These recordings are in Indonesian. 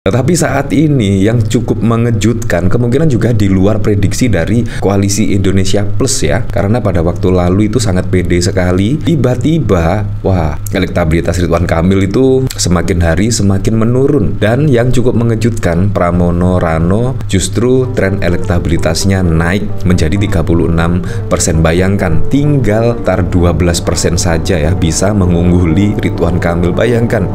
Tetapi saat ini yang cukup mengejutkan, kemungkinan juga di luar prediksi dari Koalisi Indonesia Plus ya. Karena pada waktu lalu itu sangat pede sekali. Tiba-tiba, wah, elektabilitas Ridwan Kamil itu semakin hari semakin menurun. Dan yang cukup mengejutkan, Pramono Rano justru tren elektabilitasnya naik menjadi 36%. Bayangkan, tinggal 12% saja ya bisa mengungguli Ridwan Kamil. Bayangkan.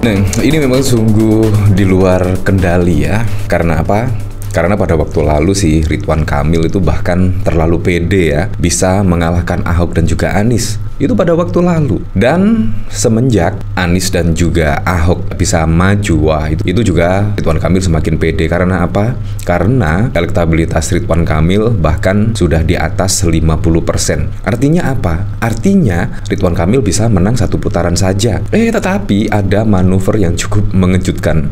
Nah, ini memang sungguh di luar kendali ya. Karena apa? Karena pada waktu lalu sih Ridwan Kamil itu bahkan terlalu pede ya, bisa mengalahkan Ahok dan juga Anies. Itu pada waktu lalu. Dan semenjak Anies dan juga Ahok bisa maju, wah itu juga Ridwan Kamil semakin pede. Karena apa? Karena elektabilitas Ridwan Kamil bahkan sudah di atas 50%. Artinya apa? Artinya Ridwan Kamil bisa menang satu putaran saja. Tetapi ada manuver yang cukup mengejutkan,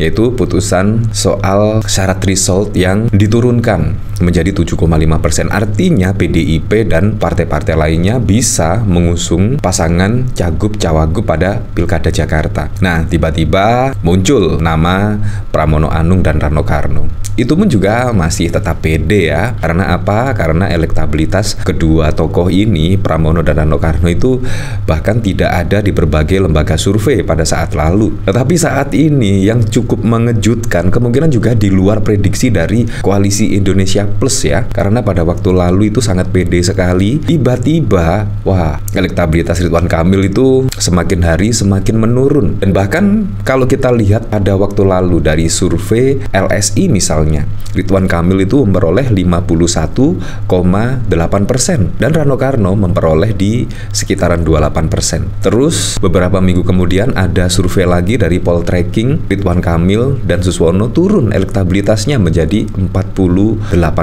yaitu putusan soal syarat result yang diturunkan menjadi 7,5%. Artinya PDIP dan partai-partai lainnya bisa mengusung pasangan Cagup-Cawagup pada Pilkada Jakarta. Nah, tiba-tiba muncul nama Pramono Anung dan Rano Karno. Itu pun juga masih tetap pede ya. Karena apa? Karena elektabilitas kedua tokoh ini, Pramono dan Rano Karno, itu bahkan tidak ada di berbagai lembaga survei pada saat lalu. Tetapi saat ini yang cukup mengejutkan, kemungkinan juga di luar prediksi dari Koalisi Indonesia Plus ya. Karena pada waktu lalu itu sangat pede sekali. Tiba-tiba, wah, elektabilitas Ridwan Kamil itu semakin hari semakin menurun. Dan bahkan kalau kita lihat pada waktu lalu dari survei LSI misalnya, Ridwan Kamil itu memperoleh 51,8% dan Rano Karno memperoleh di sekitaran 28%. Terus beberapa minggu kemudian ada survei lagi dari Poltreking, Ridwan Kamil dan Suswono turun elektabilitasnya menjadi 48%.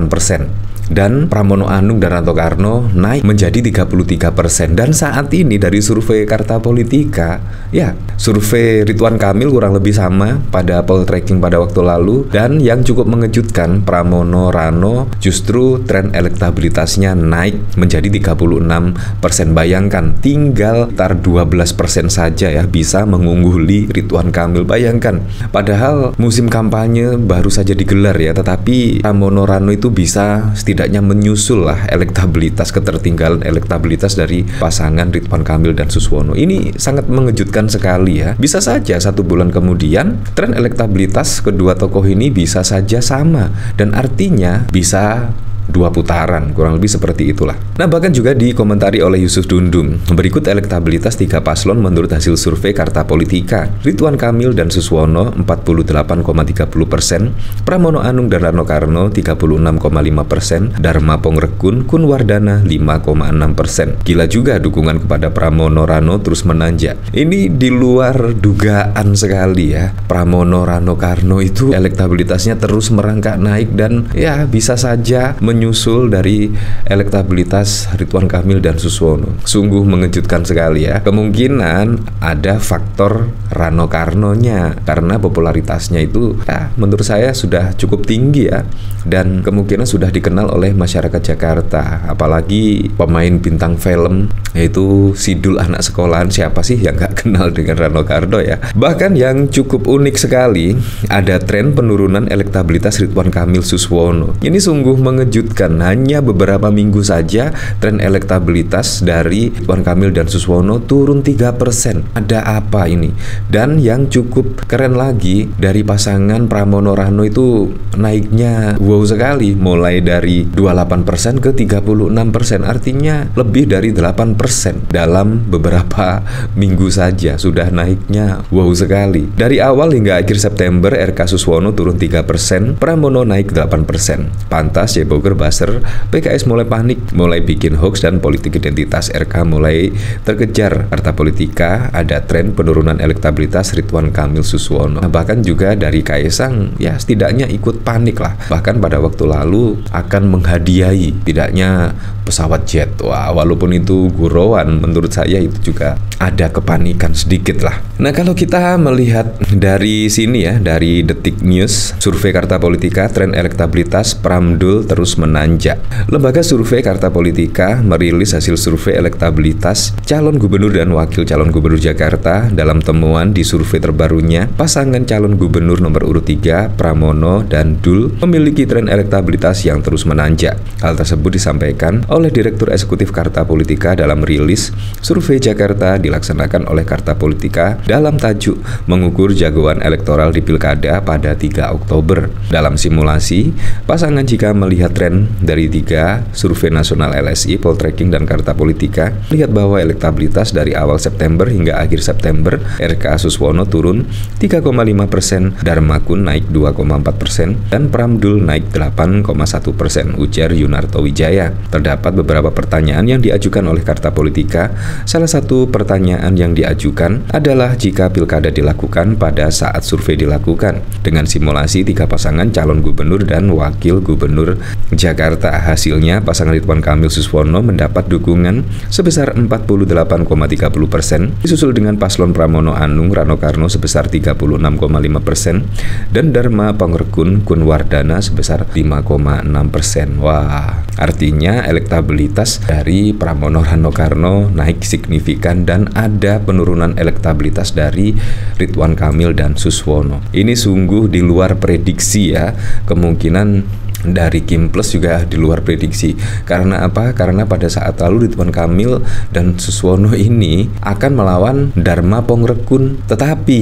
Dan Pramono Anung dan Rano Karno naik menjadi 33%. Dan saat ini dari survei Carta Politika, ya, survei Ridwan Kamil kurang lebih sama pada Poltreking pada waktu lalu. Dan yang cukup mengejutkan, Pramono Rano justru tren elektabilitasnya naik menjadi 36%. Bayangkan, tinggal 12% saja ya bisa mengungguli Ridwan Kamil. Bayangkan, padahal musim kampanye baru saja digelar ya, tetapi Pramono Rano itu bisa setidaknya menyusul lah ketertinggalan elektabilitas dari pasangan Ridwan Kamil dan Suswono. Ini sangat mengejutkan sekali ya. Bisa saja satu bulan kemudian tren elektabilitas kedua tokoh ini bisa saja sama, dan artinya bisa 2 putaran, kurang lebih seperti itulah. Nah, bahkan juga dikomentari oleh Yusuf Dundung. Berikut elektabilitas 3 paslon menurut hasil survei Carta Politika. Ridwan Kamil dan Suswono 48,30%, Pramono Anung dan Rano Karno 36,5%, Dharma Pongrekun Kunwardana 5,6%. Gila juga dukungan kepada Pramono Rano terus menanjak. Ini di luar dugaan sekali ya. Pramono Rano Karno itu elektabilitasnya terus merangkak naik dan ya bisa saja menyusul dari elektabilitas Ridwan Kamil dan Suswono. Sungguh mengejutkan sekali ya. Kemungkinan ada faktor Rano Karnonya karena popularitasnya itu menurut saya sudah cukup tinggi ya, dan kemungkinan sudah dikenal oleh masyarakat Jakarta. Apalagi pemain bintang film yaitu Sidul anak sekolahan, siapa sih yang gak kenal dengan Rano Karno ya. Bahkan yang cukup unik sekali, ada tren penurunan elektabilitas Ridwan Kamil Suswono. Ini sungguh mengejutkan. Hanya beberapa minggu saja tren elektabilitas dari Ridwan Kamil dan Suswono turun 3%. Ada apa ini? Dan yang cukup keren lagi, dari pasangan Pramono Rano itu naiknya wow sekali, mulai dari 28% ke 36%. Artinya lebih dari 8% dalam beberapa minggu saja sudah naiknya wow sekali. Dari awal hingga akhir September, RK Suswono turun 3%, Pramono naik 8%. Pantas ya Bogor buzzer-buzzer, PKS mulai panik, mulai bikin hoax, dan politik identitas RK mulai terkejar. Carta Politika ada tren penurunan elektabilitas Ridwan Kamil Suswono. Nah, bahkan juga dari Kaisang ya setidaknya ikut panik lah. Bahkan pada waktu lalu akan menghadiahi tidaknya pesawat jet. Wah, walaupun itu gurauan, menurut saya itu juga ada kepanikan sedikit lah. Nah, kalau kita melihat dari sini ya, dari Detik News, survei Carta Politika, tren elektabilitas Pramdul terus menanjak. Lembaga survei Carta Politika merilis hasil survei elektabilitas calon gubernur dan wakil calon gubernur Jakarta. Dalam temuan di survei terbarunya, pasangan calon gubernur nomor urut 3, Pramono dan Dul, memiliki tren elektabilitas yang terus menanjak. Hal tersebut disampaikan oleh Direktur Eksekutif Carta Politika dalam rilis survei Jakarta dilaksanakan oleh Carta Politika dalam tajuk mengukur jagoan elektoral di Pilkada pada 3 Oktober. Dalam simulasi, pasangan jika melihat tren dari 3 survei nasional LSI, Poltreking, dan Carta Politika, lihat bahwa elektabilitas dari awal September hingga akhir September, RK Suswono turun 3,5%, Darmakun naik 2,4%, dan Pramdul naik 8,1%, ujar Yunarto Wijaya. Terdapat beberapa pertanyaan yang diajukan oleh Carta Politika. Salah satu pertanyaan yang diajukan adalah jika pilkada dilakukan pada saat survei dilakukan dengan simulasi 3 pasangan calon gubernur dan wakil gubernur Jakarta. Hasilnya, pasangan Ridwan Kamil Suswono mendapat dukungan sebesar 48,30%, disusul dengan paslon Pramono Anung Rano Karno sebesar 36,5% dan Dharma Pangrekun Kunwardana sebesar 5,6%. Wah, artinya elektabilitas dari Pramono Rano Karno naik signifikan dan ada penurunan elektabilitas dari Ridwan Kamil dan Suswono. Ini sungguh di luar prediksi ya. Kemungkinan dari Kim Plus juga di luar prediksi. Karena apa? Karena pada saat lalu Ridwan Kamil dan Suswono ini akan melawan Dharma Pangrekun, tetapi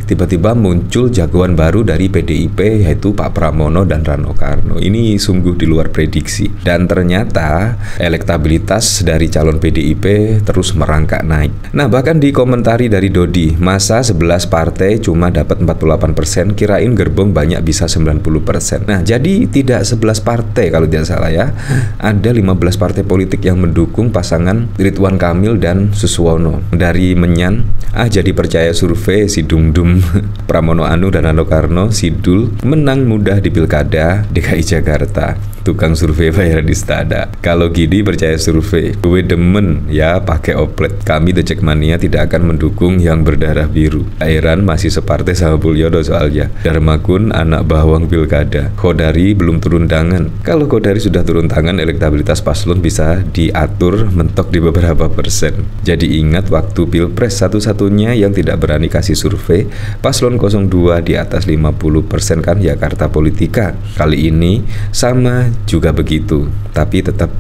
tiba-tiba muncul jagoan baru dari PDIP yaitu Pak Pramono dan Rano Karno. Ini sungguh di luar prediksi. Dan ternyata elektabilitas dari calon PDIP terus merangkak naik. Nah, bahkan dikomentari dari Dodi, masa 11 partai cuma dapat 48%, kirain gerbong banyak bisa 90%. Nah, jadi tidak 11 partai kalau tidak salah ya. Ada 15 partai politik yang mendukung pasangan Ridwan Kamil dan Suswono. Dari Menyan, jadi percaya survei si Dumdum Pramono Anung dan Rano Karno, si Dul menang mudah di Pilkada DKI Jakarta. Tukang survei bayaran di Stada. Kalau gini percaya survei. Gue demen ya pakai oplet. Kami The Jackmania tidak akan mendukung yang berdarah biru. Airan masih separtai sama Mulyono soalnya. Darmakun anak bawang Pilkada. Kodari belum turun tangan. Kalau Kodari sudah turun tangan, elektabilitas paslon bisa diatur mentok di beberapa persen. Jadi ingat waktu Pilpres satu-satunya yang tidak berani kasih survei, paslon 02 di atas 50% kan ya Carta Politika. Kali ini sama juga begitu, tapi tetap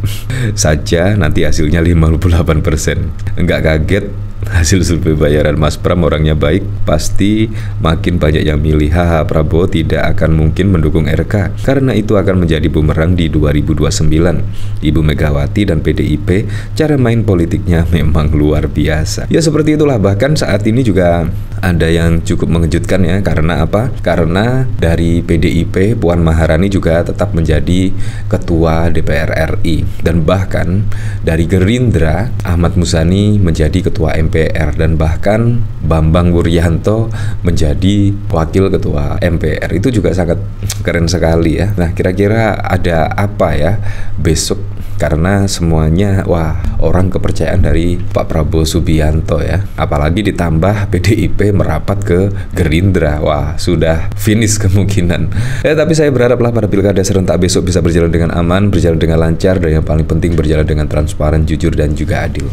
saja nanti hasilnya 58%. Enggak kaget hasil survei bayaran Mas Pram orangnya baik, pasti makin banyak yang milih. Haha, Prabowo tidak akan mungkin mendukung RK karena itu akan menjadi bumerang di 2029. Ibu Megawati dan PDIP cara main politiknya memang luar biasa. Ya seperti itulah, bahkan saat ini juga ada yang cukup mengejutkan ya. Karena apa? Karena dari PDIP Puan Maharani juga tetap menjadi ketua DPR RI, dan bahkan dari Gerindra Ahmad Muzani menjadi ketua MPR, dan bahkan Bambang Wuryanto menjadi wakil ketua MPR. Itu juga sangat keren sekali ya. Nah, kira-kira ada apa ya besok? Karena semuanya, wah, orang kepercayaan dari Pak Prabowo Subianto ya. Apalagi ditambah PDIP merapat ke Gerindra. Wah, sudah finish kemungkinan. Tapi saya berharaplah pada pilkada serentak besok bisa berjalan dengan aman, berjalan dengan lancar, dan yang paling penting berjalan dengan transparan, jujur, dan juga adil.